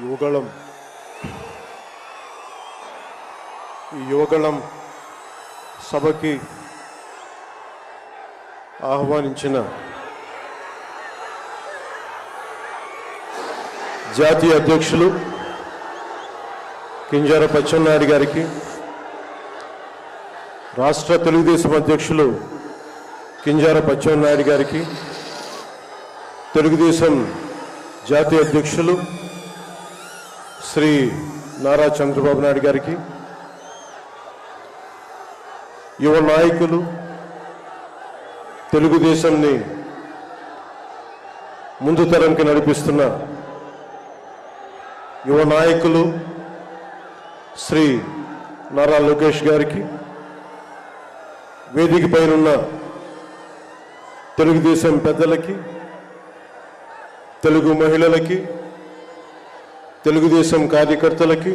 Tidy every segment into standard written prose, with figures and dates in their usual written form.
యువగళం యువగళం సభకి ఆహ్వానించిన జాతీయ అధ్యక్షులు కింజరాపు అచ్చెన్నాయుడు గారికి, రాష్ట్ర తెలుగుదేశం అధ్యక్షులు కింజరాపు అచ్చెన్నాయుడు గారికి, తెలుగుదేశం జాతీయ అధ్యక్షులు శ్రీ నారా చంద్రబాబు నాయుడు గారికి, యువ నాయకులు, తెలుగుదేశంని ముందు తరంకి నడిపిస్తున్న యువ నాయకులు శ్రీ నారా లోకేష్ గారికి, వేదిక పైనున్న తెలుగుదేశం పెద్దలకి, తెలుగు మహిళలకి, తెలుగుదేశం కార్యకర్తలకి,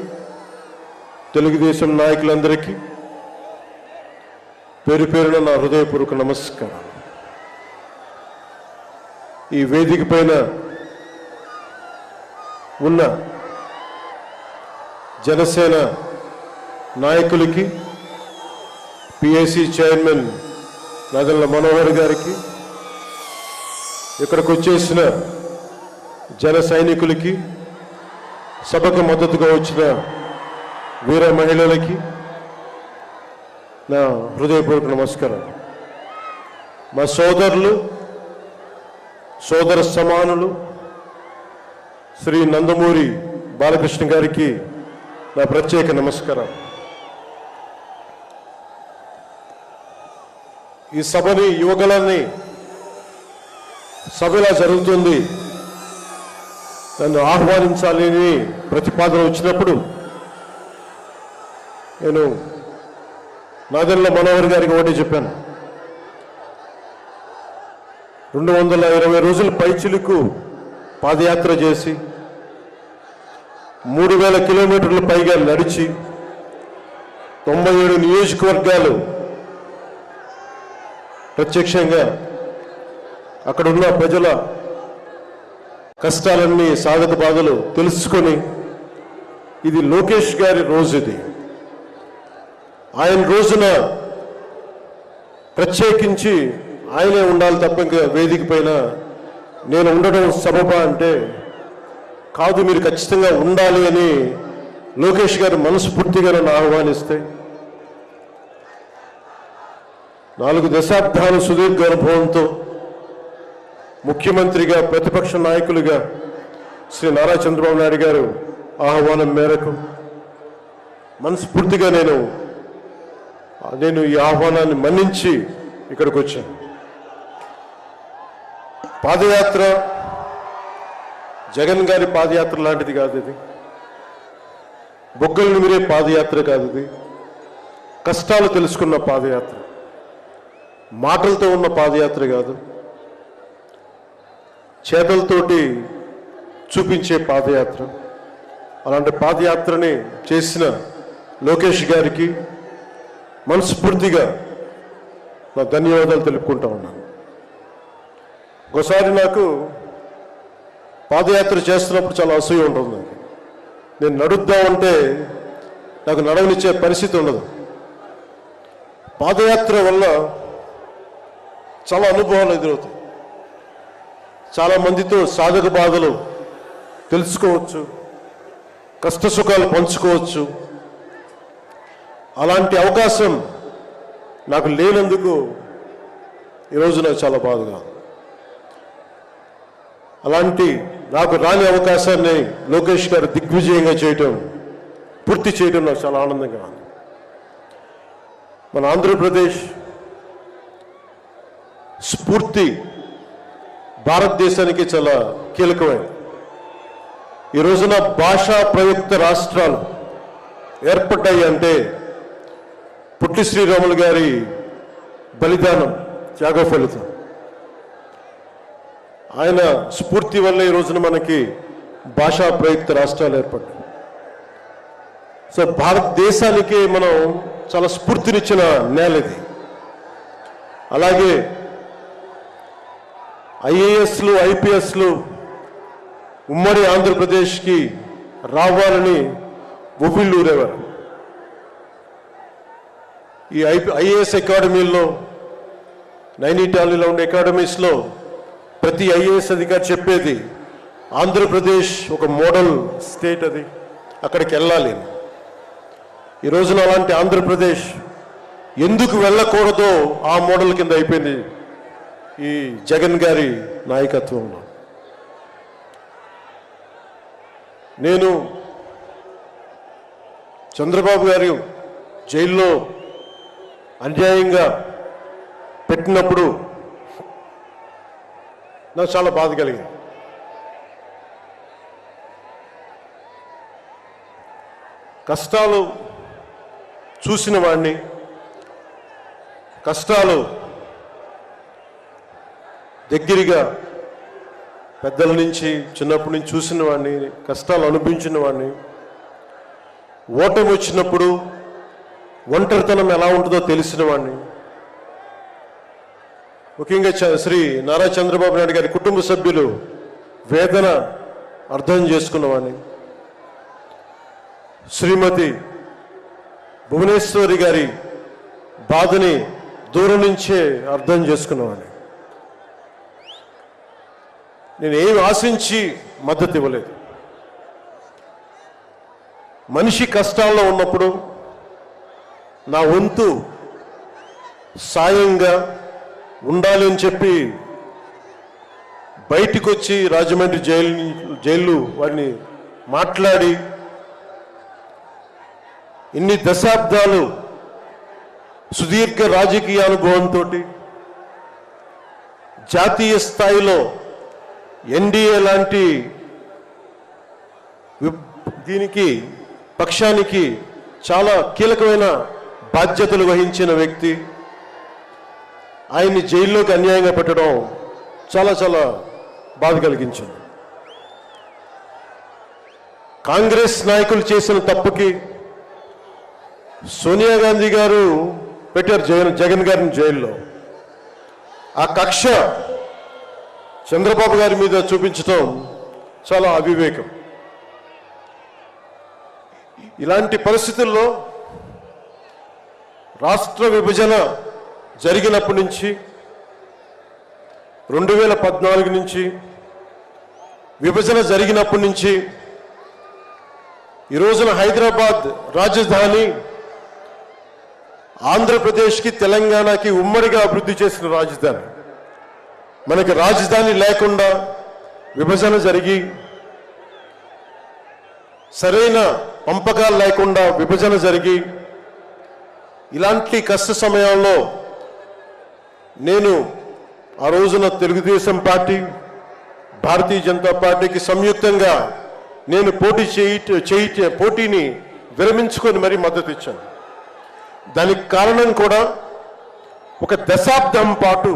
తెలుగుదేశం నాయకులందరికీ పేరు పేరున నా హృదయపూర్వక నమస్కారం. ఈ వేదిక పైన ఉన్న జనసేన నాయకులకి, పిఏసి చైర్మన్ నాదెళ్ల మనోహర్ గారికి, ఇక్కడికి వచ్చేసిన జన సైనికులకి, సభకు మద్దతుగా వచ్చిన వీర మహిళలకి నా హృదయపూర్వక నమస్కారం. మా సోదరులు, సోదర సమానులు శ్రీ నందమూరి బాలకృష్ణ గారికి నా ప్రత్యేక నమస్కారం. ఈ సభని, యువగళాన్ని సభ ఇలా జరుగుతుంది, నన్ను ఆహ్వానించాలని ప్రతిపాదన వచ్చినప్పుడు నేను నాదెళ్ల మనోహర్ గారికి ఒకటే చెప్పాను. 220 రోజుల పైచిలుకు పాదయాత్ర చేసి 3000 కిలోమీటర్ల పైగా నడిచి 97 నియోజకవర్గాలు ప్రత్యక్షంగా అక్కడున్న ప్రజల కష్టాలన్నీ, సాధక బాధలు తెలుసుకొని, ఇది లోకేష్ గారి రోజు, ఇది ఆయన రోజున ప్రత్యేకించి ఆయనే ఉండాలి తప్ప ఇంకా వేదిక పైన నేను ఉండడం సబబా అంటే కాదు, మీరు ఖచ్చితంగా ఉండాలి అని లోకేష్ గారు మనస్ఫూర్తిగా నన్ను ఆహ్వానిస్తే 4 దశాబ్దాల సుదీర్ఘ అనుభవంతో ముఖ్యమంత్రిగా, ప్రతిపక్ష నాయకులుగా శ్రీ నారా చంద్రబాబు నాయుడు గారు ఆహ్వానం మేరకు మనస్ఫూర్తిగా నేను ఈ ఆహ్వానాన్ని మన్నించి ఇక్కడికి వచ్చాను. పాదయాత్ర జగన్ గారి పాదయాత్ర లాంటిది కాదు, ఇది బొగ్గలు మీరే పాదయాత్ర కాదు, ఇది కష్టాలు తెలుసుకున్న పాదయాత్ర, మాటలతో ఉన్న పాదయాత్ర కాదు, చేతలతోటి చూపించే పాదయాత్ర. అలాంటి పాదయాత్రని చేసిన లోకేష్ గారికి మనస్ఫూర్తిగా నా ధన్యవాదాలు తెలుపుకుంటా ఉన్నాను. ఒకసారి నాకు పాదయాత్ర చేస్తున్నప్పుడు చాలా అసూయ ఉంటుంది. నేను నడుద్దామంటే నాకు నడవనిచ్చే పరిస్థితి ఉండదు. పాదయాత్ర వల్ల చాలా అనుభవాలు ఎదురవుతాయి, చాలా మందితో సాధక బాధలు తెలుసుకోవచ్చు, కష్ట సుఖాలు పంచుకోవచ్చు. అలాంటి అవకాశం నాకు లేనందుకు ఈరోజు నాకు చాలా బాధగా, అలాంటి నాకు రాని అవకాశాన్ని లోకేష్ గారు దిగ్విజయంగా చేయటం, పూర్తి చేయడం నాకు చాలా ఆనందంగా ఉంది. మన ఆంధ్రప్రదేశ్ స్ఫూర్తి భారతదేశానికి చాలా కీలకమైనది. ఈ రోజున భాషా ప్రయుక్త రాష్ట్రాలు ఏర్పడ్డాయి అంటే పుట్టి శ్రీరాములు గారి బలిదానం, త్యాగ ఫలితం. ఆయన స్ఫూర్తి వల్ల ఈ రోజున మనకి భాషా ప్రయుక్త రాష్ట్రాలు ఏర్పడ్డాయి. సో భారతదేశానికి మనం చాలా స్ఫూర్తినిచ్చిన నేల ఇది. అలాగే ఐఏఎస్లు, ఐపీఎస్లు ఉమ్మడి ఆంధ్రప్రదేశ్కి రావాలని ఉవ్విళ్ళూరేవారు. ఈ ఐఏఎస్ అకాడమీల్లో, నైనిటాల్లో ఉండే అకాడమీస్లో ప్రతి ఐఏఎస్ అధికారి చెప్పేది ఆంధ్రప్రదేశ్ ఒక మోడల్ స్టేట్, అది అక్కడికి వెళ్ళాలి. ఈ రోజున అలాంటి ఆంధ్రప్రదేశ్ ఎందుకు వెళ్ళకూడదో ఆ మోడల్ కింద అయిపోయింది ఈ జగన్ గారి నాయకత్వంలో. నేను చంద్రబాబు గారు జైల్లో అన్యాయంగా పెట్టినప్పుడు నాకు చాలా బాధ కలిగింది. కష్టాలు చూసిన వాడిని, కష్టాలు దగ్గరగా పెద్దల నుంచి చిన్నప్పటి నుంచి చూసిన వాడిని, కష్టాలు అనుభవించిన వాడిని, ఓటమి వచ్చినప్పుడు ఒంటరితనం ఎలా ఉంటుందో తెలిసిన వాడిని, ముఖ్యంగా శ్రీ నారా చంద్రబాబు నాయుడు గారి కుటుంబ సభ్యులు వేదన అర్థం చేసుకున్నవాడిని, శ్రీమతి భువనేశ్వరి గారి బాధని దూరం నుంచే అర్థం చేసుకున్నవాడిని. నేను ఏమి ఆశించి మద్దతు ఇవ్వలేదు. మనిషి కష్టాల్లో ఉన్నప్పుడు నా వంతు సాయంగా ఉండాలి అని చెప్పి బయటికి వచ్చి రాజమండ్రి జైలు వారిని మాట్లాడి ఇన్ని దశాబ్దాలు సుదీర్ఘ రాజకీయ అనుభవంతో జాతీయ స్థాయిలో ఎన్డీఏ లాంటి దీనికి పక్షానికి చాలా కీలకమైన బాధ్యతలు వహించిన వ్యక్తి ఆయన్ని జైల్లోకి అన్యాయంగా పెట్టడం చాలా చాలా బాధ కలిగించింది. కాంగ్రెస్ నాయకులు చేసిన తప్పుకి సోనియా గాంధీ గారు పెట్టారు జగన్ గారిని జైల్లో. ఆ కక్ష చంద్రబాబు గారి మీద చూపించడం చాలా అవివేకం. ఇలాంటి పరిస్థితుల్లో రాష్ట్ర విభజన జరిగినప్పటి నుంచి 2014 నుంచి విభజన జరిగినప్పటి నుంచి ఈ రోజున హైదరాబాద్ రాజధాని ఆంధ్రప్రదేశ్కి తెలంగాణకి ఉమ్మడిగా అభివృద్ధి చేసిన రాజధాని. మనకి రాజధాని లేకుండా విభజన జరిగి సరైన పంపకాలు లేకుండా విభజన జరిగి ఇలాంటి కష్ట సమయాల్లో నేను ఆ రోజున తెలుగుదేశం పార్టీ, భారతీయ జనతా పార్టీకి సంయుక్తంగా నేను పోటీని విరమించుకొని మరీ మద్దతు ఇచ్చాను. దానికి కారణం కూడా ఒక దశాబ్దం పాటు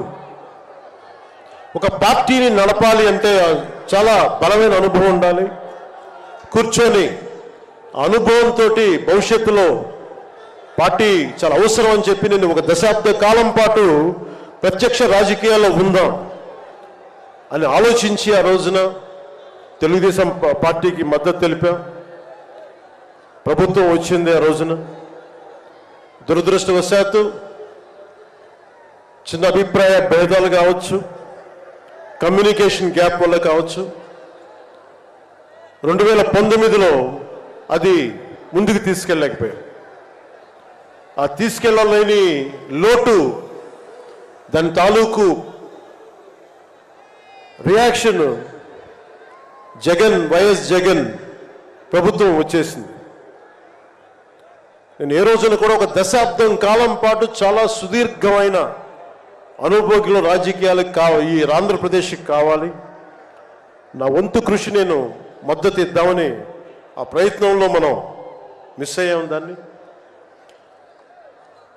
ఒక పార్టీని నడపాలి అంటే చాలా బలమైన అనుభవం ఉండాలి. కూర్చొని అనుభవంతో భవిష్యత్తులో పార్టీ చాలా అవసరం అని చెప్పి నేను ఒక దశాబ్ద కాలం పాటు ప్రత్యక్ష రాజకీయాల్లో ఉందాం అని ఆలోచించి ఆ రోజున తెలుగుదేశం పార్టీకి మద్దతు తెలిపాం. ప్రభుత్వం వచ్చింది ఆ రోజున. దురదృష్టవశాత్తు చిన్న అభిప్రాయ భేదాలు కావచ్చు, కమ్యూనికేషన్ గ్యాప్ వల్ల కావచ్చు 2019లో అది ముందుకు తీసుకెళ్ళలేకపోయాం. ఆ తీసుకెళ్ళలేని లోటు, దాని తాలూకు రియాక్షన్ వైఎస్ జగన్ ప్రభుత్వం వచ్చేసింది. నేను ఏ రోజున కూడా ఒక దశాబ్దం కాలం పాటు చాలా సుదీర్ఘమైన అనుభోగిలో రాజకీయాలకు ఈ ఆంధ్రప్రదేశ్కి కావాలి, నా వంతు కృషి నేను మద్దతు ఇద్దామని ఆ ప్రయత్నంలో మనం మిస్ అయ్యాం. దాన్ని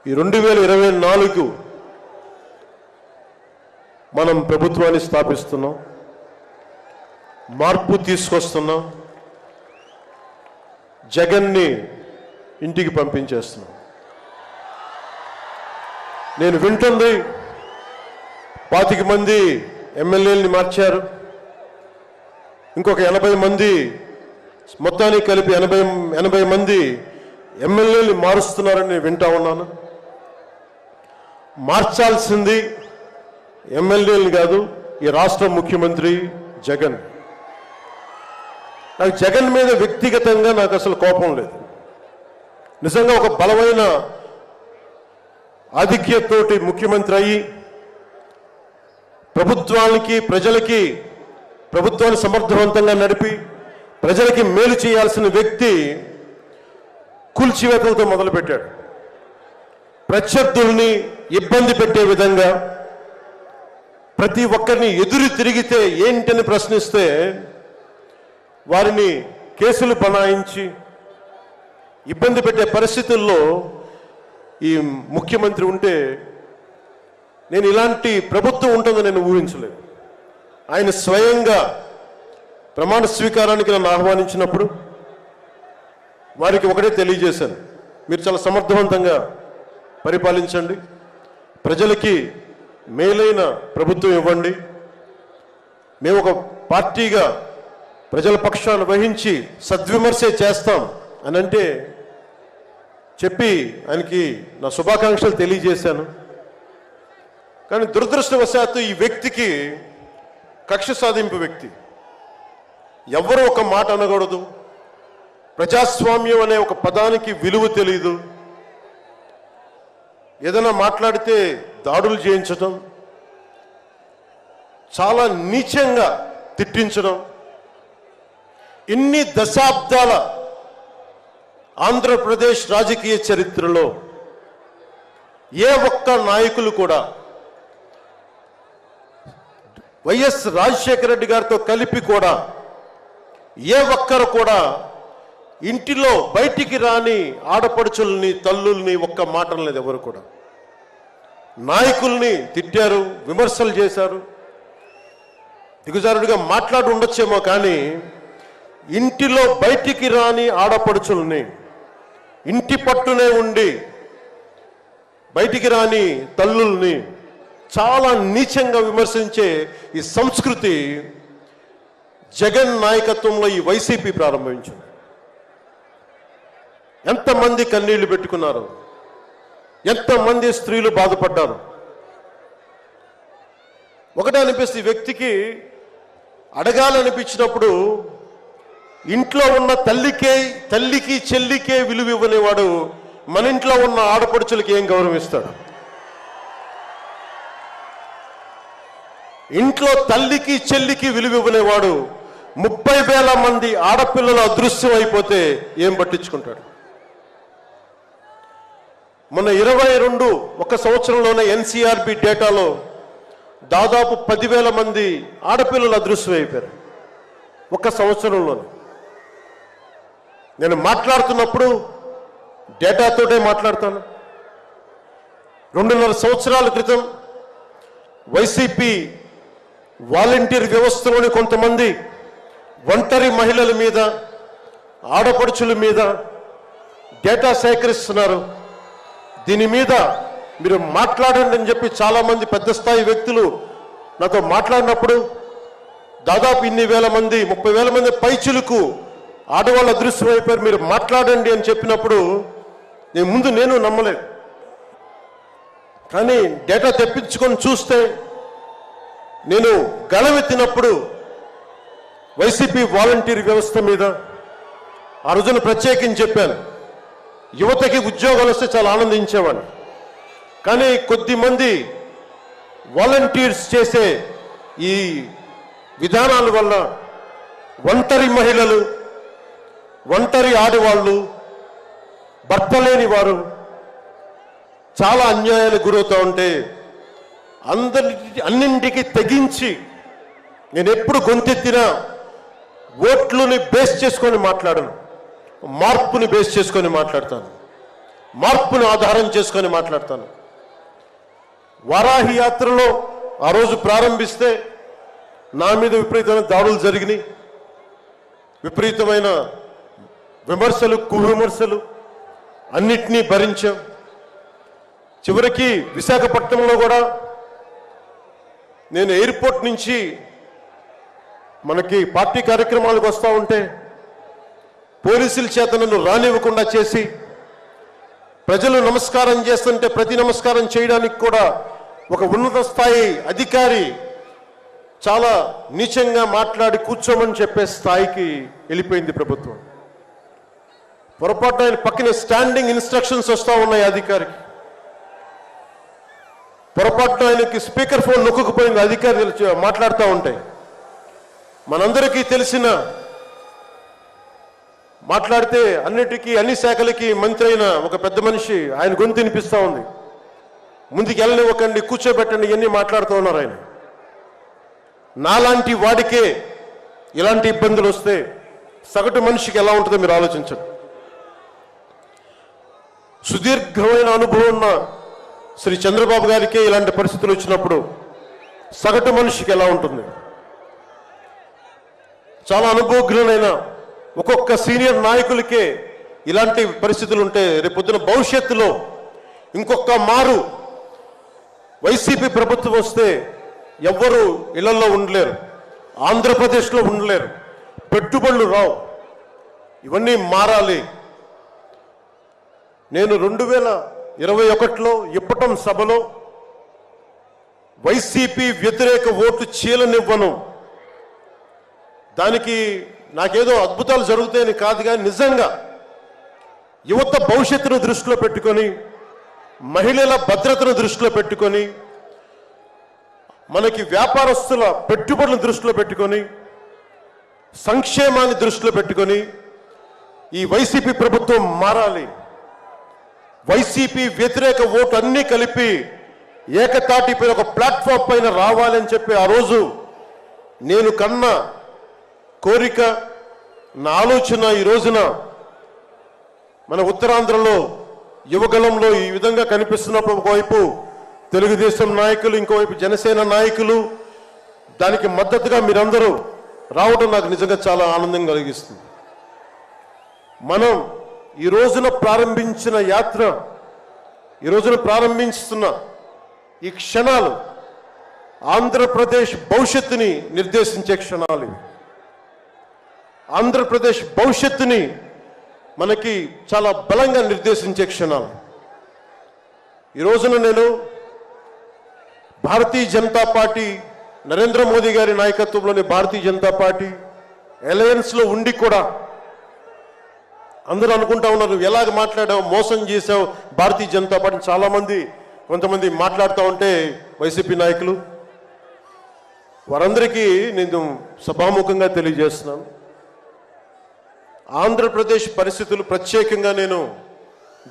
ఈ 2024 మనం ప్రభుత్వాన్ని స్థాపిస్తున్నాం, మార్పు తీసుకొస్తున్నాం, జగన్ని ఇంటికి పంపించేస్తున్నాం. నేను వింటుంది 25 మంది ఎమ్మెల్యేలని మార్చారు, ఇంకొక 80 మంది మొత్తానికి కలిపి 80 మంది ఎమ్మెల్యేలు మారుస్తున్నారని నేను వింటా ఉన్నాను. మార్చాల్సింది ఎమ్మెల్యేలు కాదు, ఈ రాష్ట్ర ముఖ్యమంత్రి జగన్. నాకు జగన్ మీద వ్యక్తిగతంగా నాకు అసలు కోపం లేదు. నిజంగా ఒక బలమైన ఆధిక్యతతోటి ముఖ్యమంత్రి అయ్యి ప్రభుత్వాన్ని సమర్థవంతంగా నడిపి ప్రజలకి మేలు చేయాల్సిన వ్యక్తి కూల్చివేతలతో మొదలుపెట్టాడు. ప్రత్యర్థుల్ని ఇబ్బంది పెట్టే విధంగా ప్రతి ఒక్కరిని ఎదురు తిరిగితే ఏంటని ప్రశ్నిస్తే వారిని కేసులు బనాయించి ఇబ్బంది పెట్టే పరిస్థితుల్లో ఈ ముఖ్యమంత్రి ఉంటే నేను ఇలాంటి ప్రభుత్వం ఉంటుందని నేను ఊహించలేదు. ఆయన స్వయంగా ప్రమాణ స్వీకారానికి నన్ను ఆహ్వానించినప్పుడు వారికి ఒకటే తెలియజేశాను, మీరు చాలా సమర్థవంతంగా పరిపాలించండి, ప్రజలకి మేలైన ప్రభుత్వం ఇవ్వండి, మేము ఒక పార్టీగా ప్రజల పక్షాన వహించి సద్విమర్శ చేస్తాం అని అంటే చెప్పి ఆయనకి నా శుభాకాంక్షలు తెలియజేశాను. కానీ దురదృష్టవశాత్తు ఈ వ్యక్తికి కక్ష సాధింపు వ్యక్తి, ఎవరు ఒక మాట అనకూడదు, ప్రజాస్వామ్యం అనే ఒక పదానికి విలువ తెలియదు, ఏదైనా మాట్లాడితే దాడులు చేయించడం, చాలా నీచంగా తిట్టించడం, ఇన్ని దశాబ్దాల ఆంధ్రప్రదేశ్ రాజకీయ చరిత్రలో ఏ ఒక్క నాయకులు కూడా వైఎస్ రాజశేఖర రెడ్డి గారితో కలిపి కూడా ఏ ఒక్కరు కూడా ఇంటిలో బయటికి రాని ఆడపడుచుల్ని తల్లుల్ని ఒక్క మాట లేదు. ఎవరు కూడా నాయకుల్ని తిట్టారు, విమర్శలు చేశారు, దిగుజారుడిగా మాట్లాడి ఉండొచ్చేమో, కానీ ఇంటిలో బయటికి రాని ఆడపడుచుల్ని ఇంటి పట్టునే ఉండి బయటికి రాని తల్లుల్ని చాలా నీచంగా విమర్శించే ఈ సంస్కృతి జగన్ నాయకత్వంలో ఈ వైసీపీ ప్రారంభించింది. ఎంతమంది కన్నీళ్లు పెట్టుకున్నారు, ఎంతమంది స్త్రీలు బాధపడ్డారు. ఒకటే అనిపిస్తే ఈ వ్యక్తికి అడగాలనిపించినప్పుడు ఇంట్లో ఉన్న తల్లికి చెల్లికే విలువ ఇవ్వనేవాడు మన ఇంట్లో ఉన్న ఆడపడుచులకి ఏం గౌరవిస్తాడు? ఇంట్లో తల్లికి చెల్లికి విలువ ఇవ్వనేవాడు 30,000 మంది ఆడపిల్లలు అదృశ్యం అయిపోతే ఏం పట్టించుకుంటాడు? మొన్న 22 ఒక సంవత్సరంలోనే ఎన్సీఆర్బి డేటాలో దాదాపు 10,000 మంది ఆడపిల్లలు అదృశ్యం అయిపోయారు ఒక సంవత్సరంలోనే. నేను మాట్లాడుతున్నప్పుడు డేటాతోటే మాట్లాడతాను. 2.5 సంవత్సరాల క్రితం వైసీపీ వాలంటీర్ వ్యవస్థలోని కొంతమంది ఒంటరి మహిళల మీద, ఆడపడుచుల మీద డేటా సేకరిస్తున్నారు. దీని మీద మీరు మాట్లాడండి అని చెప్పి చాలామంది పెద్ద స్థాయి వ్యక్తులు నాతో మాట్లాడినప్పుడు దాదాపు ఇన్ని వేల మంది, 30,000 మంది పైచులకు ఆడవాళ్ళు అదృశ్యం అయిపోయారు, మీరు మాట్లాడండి అని చెప్పినప్పుడు నేను నమ్మలేదు. కానీ డేటా తెప్పించుకొని చూస్తే నేను గళమెత్తినప్పుడు వైసీపీ వాలంటీర్ వ్యవస్థ మీద ఆ రోజున ప్రత్యేకించి చెప్పాను, యువతకి ఉద్యోగాలు వస్తే చాలా ఆనందించేవాడిని. కానీ కొద్దిమంది వాలంటీర్స్ చేసే ఈ విధానాల వల్ల ఒంటరి మహిళలు, ఒంటరి ఆడవాళ్ళు, భర్త లేని వారు చాలా అన్యాయాలకు గురవుతూ ఉంటే అన్నింటికి తెగించి నేను ఎప్పుడు గొంతెత్తినా ఓట్లుని బేస్ చేసుకొని మాట్లాడను, మార్పుని బేస్ చేసుకొని మాట్లాడతాను, మార్పుని ఆధారం చేసుకొని మాట్లాడతాను. వారాహి యాత్రలో ఆ రోజు ప్రారంభిస్తే నా మీద విపరీతమైన దాడులు జరిగినాయి, విపరీతమైన విమర్శలు, కువిమర్శలు అన్నిటినీ భరించాం. చివరికి విశాఖపట్నంలో కూడా నేను ఎయిర్పోర్ట్ నుంచి మనకి పార్టీ కార్యక్రమాలకు వస్తూ ఉంటే పోలీసుల చేత నన్ను రానివ్వకుండా చేసి, ప్రజలు నమస్కారం చేస్తుంటే ప్రతి నమస్కారం చేయడానికి కూడా ఒక ఉన్నత స్థాయి అధికారి చాలా నీచంగా మాట్లాడి కూర్చోమని చెప్పే స్థాయికి వెళ్ళిపోయింది ప్రభుత్వం. పొరపాటు ఆయన పక్కనే స్టాండింగ్ ఇన్స్ట్రక్షన్స్ వస్తూ ఉన్నాయి అధికారికి. పొరపాటున ఆయనకి స్పీకర్ ఫోన్ నొక్కుకుపోయింది అధికారి మాట్లాడుతూ ఉంటాయి. మనందరికీ తెలిసిన మాట్లాడితే అన్నిటికీ అన్ని శాఖలకి మంత్రి అయిన ఒక పెద్ద మనిషి ఆయన గొంతు వినిపిస్తూ ఉంది. ముందుకు వెళ్ళనివ్వకండి, కూర్చోబెట్టండి, ఇవన్నీ మాట్లాడుతూ ఉన్నారు ఆయన. నాలాంటి వాడికే ఇలాంటి ఇబ్బందులు వస్తే సగటు మనిషికి ఎలా ఉంటుందో మీరు ఆలోచించండి. సుదీర్ఘమైన అనుభవం ఉన్న శ్రీ చంద్రబాబు గారికే ఇలాంటి పరిస్థితులు వచ్చినప్పుడు సగటు మనిషికి ఎలా ఉంటుంది? చాలా అనుభవజ్ఞులైన ఒక్కొక్క సీనియర్ నాయకులకే ఇలాంటి పరిస్థితులు ఉంటే రేపొద్దున భవిష్యత్తులో ఇంకొక మారు వైసీపీ ప్రభుత్వం వస్తే ఎవ్వరూ ఇళ్లలో ఉండలేరు, ఆంధ్రప్రదేశ్లో ఉండలేరు, పెట్టుబడులు రావు. ఇవన్నీ మారాలి. నేను 2021లో ఇప్పటం సభలో వైసీపీ వ్యతిరేక ఓటు చీలనివ్వను. దానికి నాకేదో అద్భుతాలు జరుగుతాయని కాదు, కానీ నిజంగా యువత భవిష్యత్తును దృష్టిలో పెట్టుకొని, మహిళల భద్రతను దృష్టిలో పెట్టుకొని, మనకి వ్యాపారస్తుల పెట్టుబడులను దృష్టిలో పెట్టుకొని, సంక్షేమాన్ని దృష్టిలో పెట్టుకొని ఈ వైసీపీ ప్రభుత్వం మారాలి. వైసీపీ వ్యతిరేక ఓటు అన్నీ కలిపి ఏకతాటిపై ఒక ప్లాట్ఫామ్ పైన రావాలని చెప్పి ఆ రోజు నేను కన్నా కోరిక, నా ఆలోచన ఈ రోజున మన ఉత్తరాంధ్రలో యువగలంలో ఈ విధంగా కనిపిస్తున్నప్పుడు ఒకవైపు తెలుగుదేశం నాయకులు, ఇంకోవైపు జనసేన నాయకులు, దానికి మద్దతుగా మీరందరూ రావడం నాకు నిజంగా చాలా ఆనందం కలిగిస్తుంది. మనం ఈ రోజున ప్రారంభించిన యాత్ర, ఈ రోజున ప్రారంభిస్తున్న ఈ క్షణాలు ఆంధ్రప్రదేశ్ భవిష్యత్తుని నిర్దేశించే క్షణాలు. ఆంధ్రప్రదేశ్ భవిష్యత్తుని మనకి చాలా బలంగా నిర్దేశించే క్షణాలు. ఈ రోజున నేను భారతీయ జనతా పార్టీ, నరేంద్ర మోదీ గారి నాయకత్వంలోని భారతీయ జనతా పార్టీ అలయన్స్లో ఉండి కూడా అందరూ అనుకుంటా ఉన్నారు, నువ్వు ఎలాగ మాట్లాడావు, మోసం చేసావు భారతీయ జనతా పార్టీ. చాలామంది కొంతమంది మాట్లాడుతూ ఉంటే వైసీపీ నాయకులు, వారందరికీ నేను సభాముఖంగా తెలియజేస్తున్నాను, ఆంధ్రప్రదేశ్ పరిస్థితులు ప్రత్యేకంగా నేను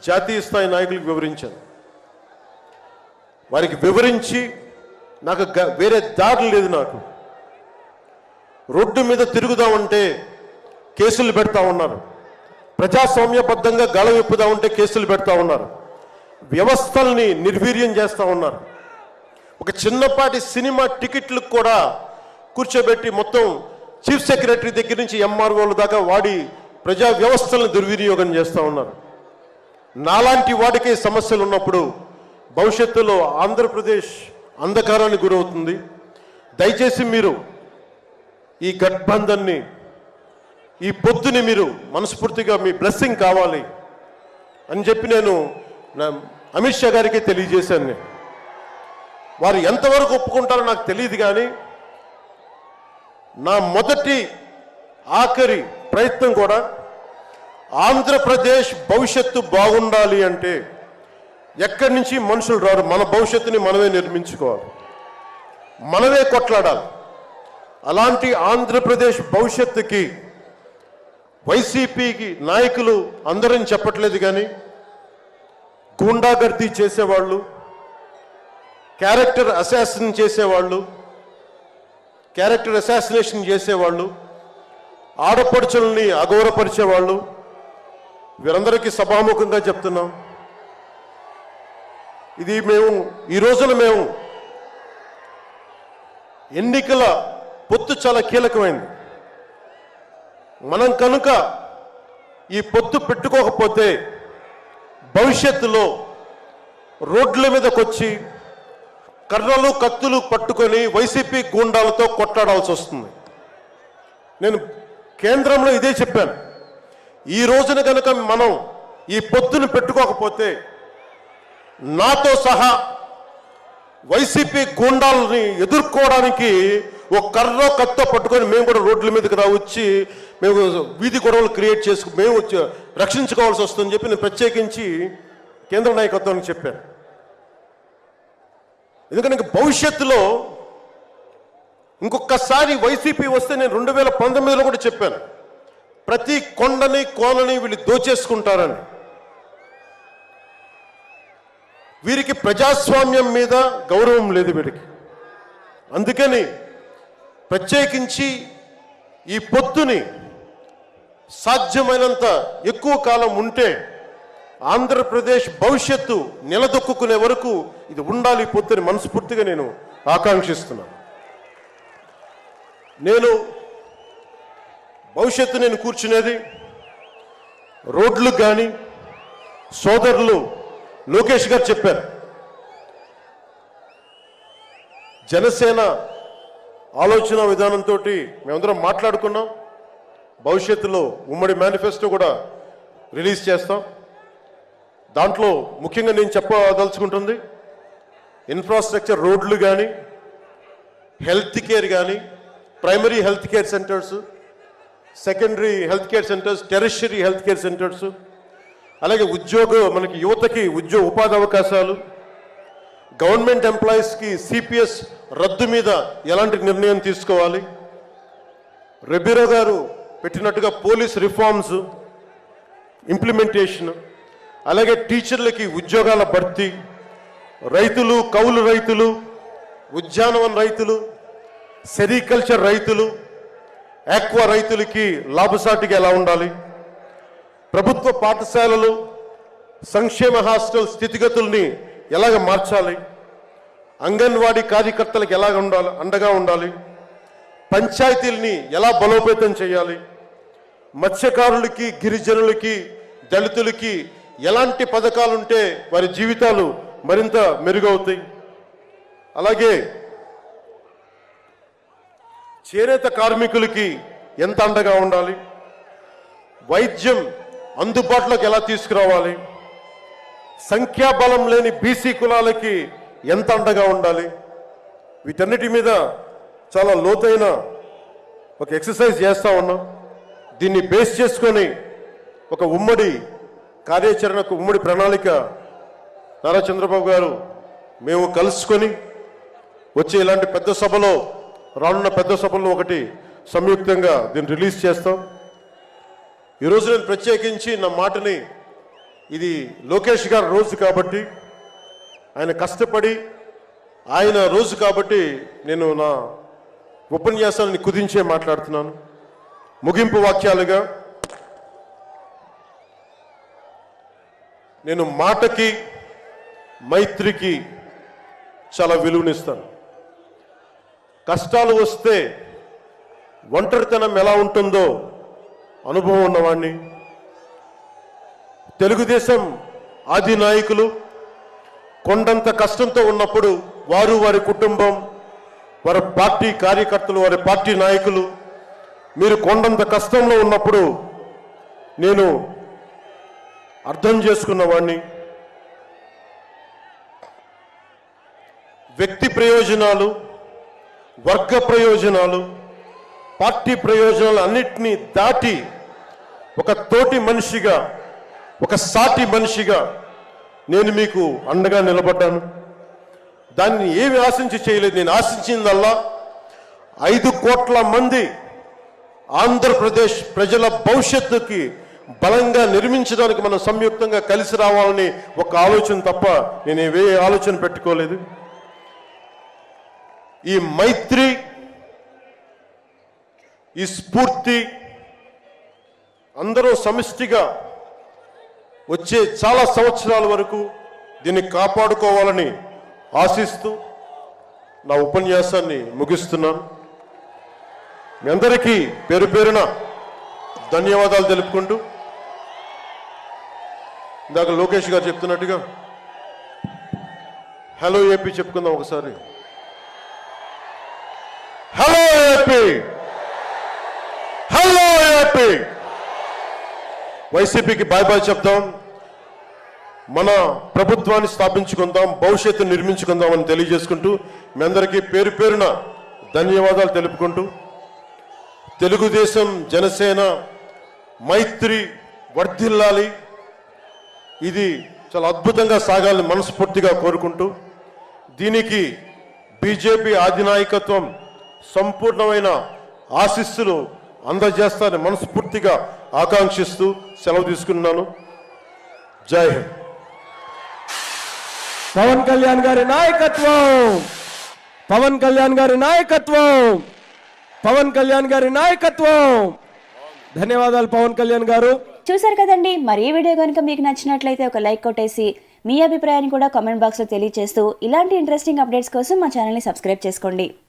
జాతీయ స్థాయి నాయకులకు వివరించాను. వారికి వివరించి నాకు వేరే దారి లేదు. నాకు రోడ్డు మీద తిరుగుదామంటే కేసులు పెడతా ఉన్నారు, ప్రజాస్వామ్యబద్ధంగా గళం విప్పుదామంటే కేసులు పెడతా ఉన్నారు, వ్యవస్థల్ని నిర్వీర్యం చేస్తూ ఉన్నారు. ఒక చిన్నపాటి సినిమా టికెట్లకు కూడా కూర్చోబెట్టి మొత్తం చీఫ్ సెక్రటరీ దగ్గర నుంచి ఎంఆర్ఓల దాకా వాడి ప్రజా వ్యవస్థలను దుర్వినియోగం చేస్తూ ఉన్నారు. నాలాంటి వాడికి సమస్యలు ఉన్నప్పుడు భవిష్యత్తులో ఆంధ్రప్రదేశ్ అంధకారానికి గురవుతుంది. దయచేసి మీరు ఈ గఠబంధన్ని, ఈ పొత్తుని మీరు మనస్ఫూర్తిగా మీ బ్లెస్సింగ్ కావాలి అని చెప్పి నేను అమిత్ షా గారికి తెలియజేశాను. వారు ఎంతవరకు ఒప్పుకుంటారో నాకు తెలియదు, కానీ నా మొదటి ఆఖరి ప్రయత్నం కూడా ఆంధ్రప్రదేశ్ భవిష్యత్తు బాగుండాలి అంటే ఎక్కడి నుంచి మనుషులు రారు, మన భవిష్యత్తుని మనమే నిర్మించుకోవాలి, మనమే కొట్లాడాలి. అలాంటి ఆంధ్రప్రదేశ్ భవిష్యత్తుకి వైసీపీకి నాయకులు అందరని చెప్పట్లేదు, కానీ గూండాగర్దీ చేసేవాళ్ళు, క్యారెక్టర్ అసాసినేషన్ చేసేవాళ్ళు, ఆడపడుచుల్ని అగౌరవపరిచేవాళ్ళు, వీరందరికీ సభాముఖంగా చెప్తున్నాం, ఇది ఈ రోజున మేము ఎన్నికల పొత్తు చాలా కీలకమైంది. మనం కనుక ఈ పొత్తు పెట్టుకోకపోతే భవిష్యత్తులో రోడ్ల మీదకి వచ్చి కర్రలు కత్తులు పట్టుకొని వైసీపీ గూండాలతో కొట్లాడాల్సి వస్తుంది. నేను కేంద్రంలో ఇదే చెప్పాను, ఈ రోజున కనుక మనం ఈ పొత్తును పెట్టుకోకపోతే నాతో సహా వైసీపీ గూండాలని ఎదుర్కోవడానికి ఒక కర్రో కత్తో పట్టుకొని మేము కూడా రోడ్ల మీదకి వచ్చి మేము వీధి గొడవలు క్రియేట్ చేసుకు మేము వచ్చి రక్షించుకోవాల్సి వస్తుందని చెప్పి నేను ప్రత్యేకించి కేంద్ర నాయకత్వానికి చెప్పాను. ఎందుకంటే భవిష్యత్తులో ఇంకొకసారి వైసీపీ వస్తే నేను 2019లో కూడా చెప్పాను, ప్రతి కొండని కోనని వీళ్ళు దోచేసుకుంటారని. వీరికి ప్రజాస్వామ్యం మీద గౌరవం లేదు వీరికి. అందుకని ప్రత్యేకించి ఈ పొత్తుని సాధ్యమైనంత ఎక్కువ కాలం ఉంటే ఆంధ్రప్రదేశ్ భవిష్యత్తు నిలదొక్కునే వరకు ఇది ఉండాలి పొత్తుని మనస్ఫూర్తిగా నేను ఆకాంక్షిస్తున్నాను. నేను భవిష్యత్తు నేను కూర్చునేది రోడ్లు కానీ సోదరులు లోకేష్ గారు చెప్పారు, జనసేన ఆలోచన విధానంతో మేమందరం మాట్లాడుకున్నాం. భవిష్యత్తులో ఉమ్మడి మేనిఫెస్టో కూడా రిలీజ్ చేస్తాం. దాంట్లో ముఖ్యంగా నేను చెప్పదలుచుకుంటుంది ఇన్ఫ్రాస్ట్రక్చర్, రోడ్లు కానీ, హెల్త్ కేర్ కానీ, primary health care centres, secondary health care centres, tertiary health care centres, అలాగే మనకి యువతకి ఉపాధి అవకాశాలు, గవర్నమెంట్ ఎంప్లాయీస్కి సిపిఎస్ రద్దు మీద ఎలాంటి నిర్ణయం తీసుకోవాలి, రెబీరో గారు పెట్టినట్టుగా పోలీస్ రిఫార్మ్స్ ఇంప్లిమెంటేషన్, అలాగే టీచర్లకి ఉద్యోగాల భర్తీ, రైతులు, కౌలు రైతులు, ఉద్యానవన రైతులు, సెరికల్చర్ రైతులు, ఆక్వా రైతులకి లాభసాటిగా ఎలా ఉండాలి, ప్రభుత్వ పాఠశాలలు, సంక్షేమ హాస్టల్ స్థితిగతుల్ని ఎలాగ మార్చాలి, అంగన్వాడీ కార్యకర్తలకు ఎలాగ ఉండాలి, అండగా ఉండాలి, పంచాయతీల్ని ఎలా బలోపేతం చేయాలి, మత్స్యకారులకి, గిరిజనులకి, దళితులకి ఎలాంటి పథకాలుంటే వారి జీవితాలు మరింత మెరుగవుతాయి, అలాగే చేనేత కార్మికులకి ఎంత అండగా ఉండాలి, వైద్యం అందుబాటులోకి ఎలా తీసుకురావాలి, సంఖ్యాబలం లేని బీసీ కులాలకి ఎంత అండగా ఉండాలి, వీటన్నిటి మీద చాలా లోతైన ఒక ఎక్సర్సైజ్ చేస్తూ ఉన్నాం. దీన్ని బేస్ చేసుకొని ఒక ఉమ్మడి కార్యాచరణకు, ఉమ్మడి ప్రణాళిక నారా చంద్రబాబు గారు మేము కలుసుకొని వచ్చే ఇలాంటి పెద్ద సభలో, రానున్న పెద్ద సభల్లో ఒకటి సంయుక్తంగా దీన్ని రిలీజ్ చేస్తాం. ఈరోజు నేను ప్రత్యేకించి నా మాటని, ఇది లోకేష్ గారి రోజు కాబట్టి, ఆయన కష్టపడి ఆయన రోజు కాబట్టి నేను నా ఉపన్యాసాన్ని కుదించే మాట్లాడుతున్నాను. ముగింపు వాక్యాలుగా నేను మాటకి, మైత్రికి చాలా విలువనిస్తాను. కష్టాలు వస్తే ఒంటరితనం ఎలా ఉంటుందో అనుభవం ఉన్నవాడిని. తెలుగుదేశం ఆది నాయకులు కొండంత కష్టంతో ఉన్నప్పుడు వారు, వారి కుటుంబం, వారి పార్టీ కార్యకర్తలు, వారి పార్టీ నాయకులు మీరు కొండంత కష్టంలో ఉన్నప్పుడు నేను అర్థం చేసుకున్నవాడిని. వ్యక్తి ప్రయోజనాలు, వర్గ ప్రయోజనాలు, పార్టీ ప్రయోజనాలు అన్నిటినీ దాటి ఒక తోటి మనిషిగా, ఒక సాటి మనిషిగా నేను మీకు అండగా నిలబడ్డాను. దాన్ని ఏమి ఆశించి చేయలేదు. నేను ఆశించిందల్లా 5 కోట్ల మంది ఆంధ్రప్రదేశ్ ప్రజల భవిష్యత్తుకి బలంగా నిర్మించడానికి మనం సంయుక్తంగా కలిసి రావాలని ఒక ఆలోచన తప్ప నేను ఏ ఆలోచన పెట్టుకోలేదు. ఈ మైత్రి, ఈ స్ఫూర్తి అందరూ సమిష్టిగా వచ్చే చాలా సంవత్సరాల వరకు దీన్ని కాపాడుకోవాలని ఆశిస్తూ నా ఉపన్యాసాన్ని ముగిస్తున్నాను. మీ అందరికీ పేరు పేరున ధన్యవాదాలు తెలుపుకుంటూ, ఇందాక లోకేష్ గారు చెప్తున్నట్టుగా హలో ఏపీ చెప్పుకుందాం ఒకసారి. Hello AP, hello AP. వైసీపీకి బాయ్ బాయ్ చెప్తాం, మన ప్రభుత్వాన్ని స్థాపించుకుందాం, భవిష్యత్తు నిర్మించుకుందాం అని తెలియజేసుకుంటూ మీ అందరికీ పేరు పేరున ధన్యవాదాలు తెలుపుకుంటూ తెలుగుదేశం జనసేన మైత్రి వర్ధిల్లాలి, ఇది చాలా అద్భుతంగా సాగాలని మనస్ఫూర్తిగా కోరుకుంటూ దీనికి బీజేపీ అధినాయకత్వం సంపూర్ణమైన ఆశీస్సులు అందజేస్తారని మనస్ఫూర్తిగా ఆకాంక్షిస్తూ సెలవు తీసుకున్నాను. జై హింద్. పవన్ కళ్యాణ్ గారి నాయకత్వం, పవన్ కళ్యాణ్ గారి నాయకత్వం, పవన్ కళ్యాణ్ గారి నాయకత్వం. ధన్యవాదాలు పవన్ కళ్యాణ్ గారు. చూసారు కదండి, మరి ఈ వీడియో కనుక మీకు నచ్చినట్లయితే ఒక లైక్ కొట్టేసి మీ అభిప్రాయాన్ని కూడా కామెంట్ బాక్స్లో తెలియజేస్తూ ఇలాంటి ఇంట్రెస్టింగ్ అప్డేట్స్ కోసం మా ఛానల్ని సబ్స్క్రైబ్ చేసుకోండి.